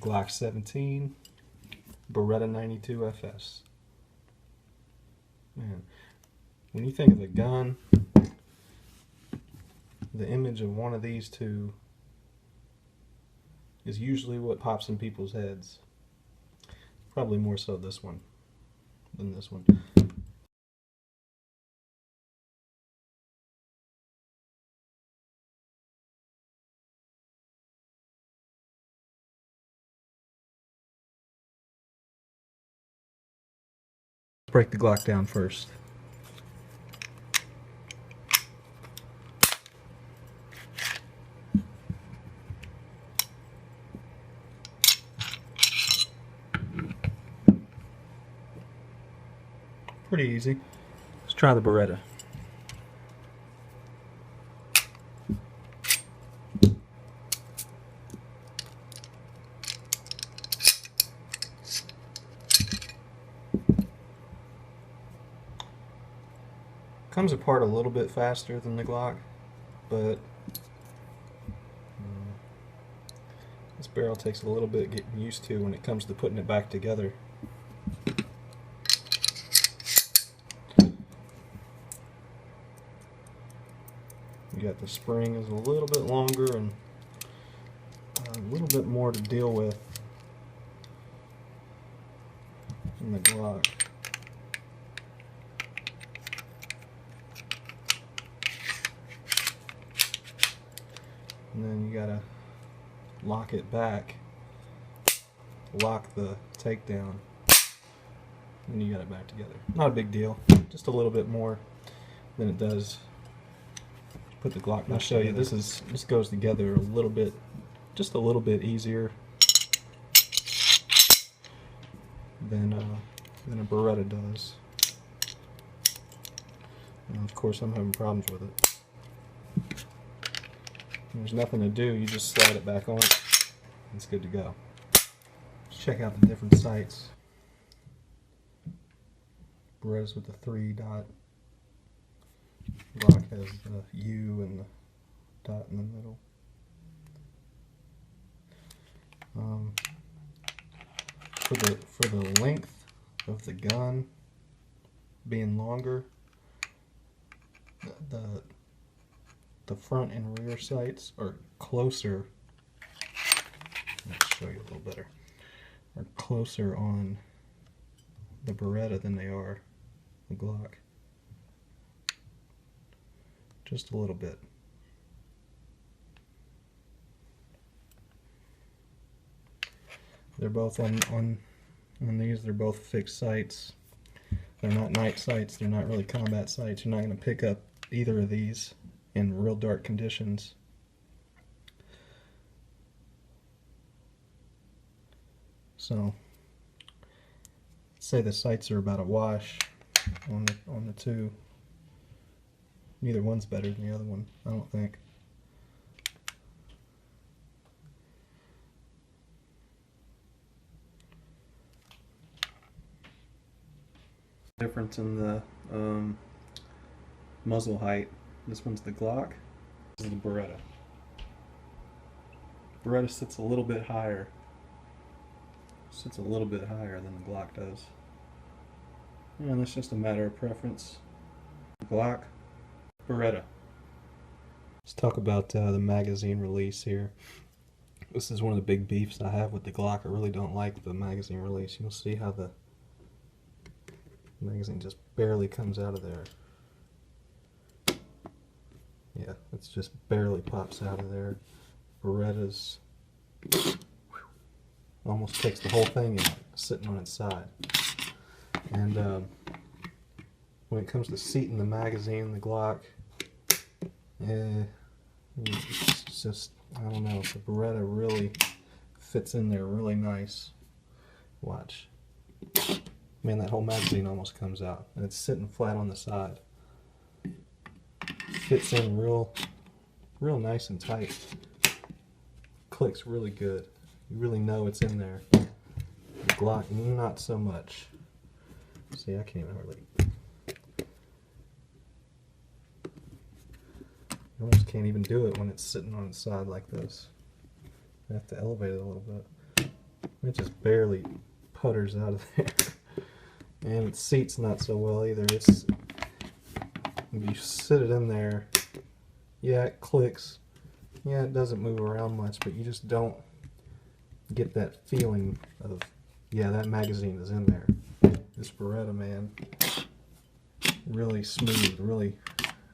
Glock17, Beretta92fs. Man, when you think of a gun, the image of one of these two is usually what pops in people's heads. Probably more so this one than this one. Break the Glock down first. Pretty easy. Let's try the Beretta. Comes apart a little bit faster than the Glock, but this barrel takes a little bit getting used to when it comes to putting it back together. You got the spring is a little bit longer and a little bit more to deal with in the Glock. And then you gotta lock it back, lock the takedown, and you got it back together. Not a big deal, just a little bit more than it does. Put the Glock. I'll show you. This goes together a little bit, just a little bit easier than a Beretta does. And of course, I'm having problems with it. There's nothing to do, you just slide it back on, it's good to go. Let's check out the different sights. Beretta's with the 3-dot. Glock has the U and the dot in the middle. For the length of the gun being longer, the front and rear sights are closer. Let's show you a little better. Are closer on the Beretta than they are the Glock. Just a little bit. They're both on these. They're both fixed sights. They're not night sights. They're not really combat sights. You're not going to pick up either of these in real dark conditions. So, say the sights are about a wash on the two. Neither one's better than the other one, I don't think. Difference in the muzzle height. This one's the Glock. This is the Beretta. Beretta sits a little bit higher. Sits a little bit higher than the Glock does. And that's just a matter of preference. Glock, Beretta. Let's talk about the magazine release here. This is one of the big beefs I have with the Glock. I really don't like the magazine release. You'll see how the magazine just barely comes out of there. Yeah, it's just barely pops out of there. Beretta's almost takes the whole thing out, sitting on its side. And when it comes to seating the magazine, the Glock, it's just, I don't know, the Beretta really fits in there really nice. Watch. Man, that whole magazine almost comes out, and it's sitting flat on the side. Fits in real nice and tight. Clicks really good. You really know it's in there. The Glock, not so much. See, I can't even hardly. You almost can't even do it when it's sitting on its side like this. I have to elevate it a little bit. It just barely putters out of there. And its seat's not so well either. It's, if you sit it in there, yeah, it clicks. Yeah, it doesn't move around much, but you just don't get that feeling of, yeah, that magazine is in there. This Beretta, man, really smooth, really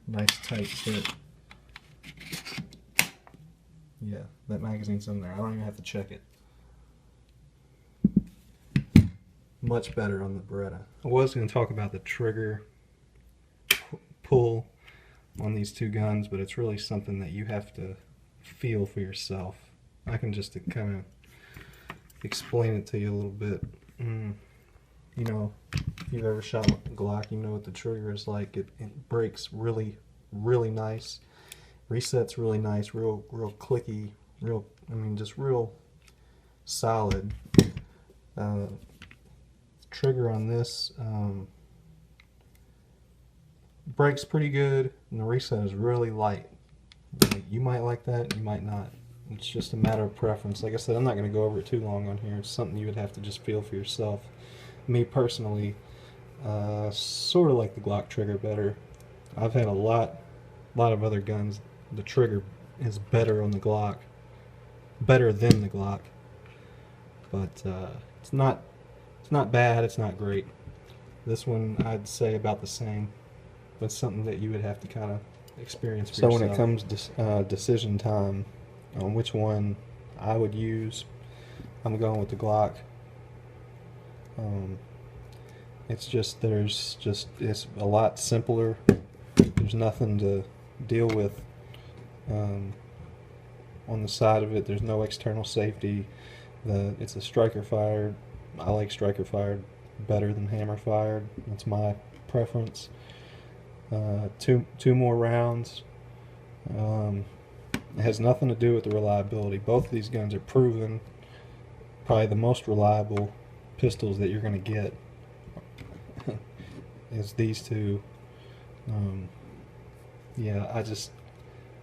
nice tight fit. Yeah, that magazine's in there. I don't even have to check it. Much better on the Beretta. I was going to talk about the trigger pull on these two guns, but it's really something that you have to feel for yourself. I can just kind of explain it to you a little bit. You know, if you've ever shot with a Glock, you know what the trigger is like. It breaks really, really nice. Resets really nice, real clicky, just real solid. Trigger on this breaks pretty good, and the reset is really light. You might like that, you might not. It's just a matter of preference. Like I said, I'm not going to go over it too long on here. It's something you would have to just feel for yourself. Me personally, sort of like the Glock trigger better. I've had a lot of other guns. The trigger is better on the Glock, better than the Glock, but it's not bad. It's not great. This one I'd say about the same. But something that you would have to kind of experience for yourself. So when it comes to decision time on which one I would use, I'm going with the Glock. It's a lot simpler. There's nothing to deal with on the side of it. There's no external safety. It's a striker fired. I like striker fired better than hammer fired. That's my preference. Two more rounds. It has nothing to do with the reliability. Both of these guns are proven. Probably the most reliable pistols that you're going to get is these two. Yeah,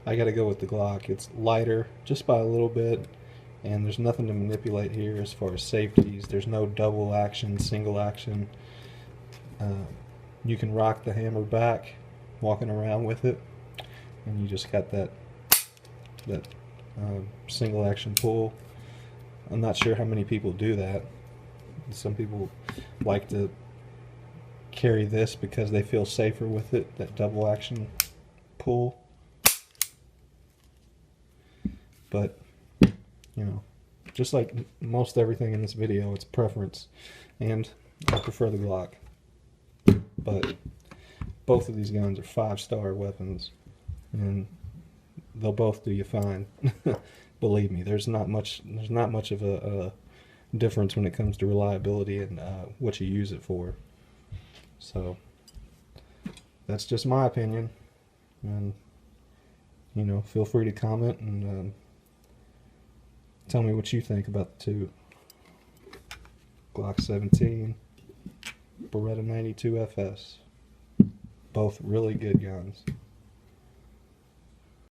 I got to go with the Glock. It's lighter just by a little bit, and there's nothing to manipulate here as far as safeties. There's no double action, single action. You can rock the hammer back walking around with it, and you just got that single action pull. I'm not sure how many people do that. Some people like to carry this because they feel safer with it, that double action pull. But, you know, just like most everything in this video, it's preference, and I prefer the Glock. But both of these guns are 5-star weapons, and they'll both do you fine. Believe me, there's not much of a difference when it comes to reliability and what you use it for. So that's just my opinion, and you know, feel free to comment and tell me what you think about the two. Glock17, Beretta92fs, both really good guns.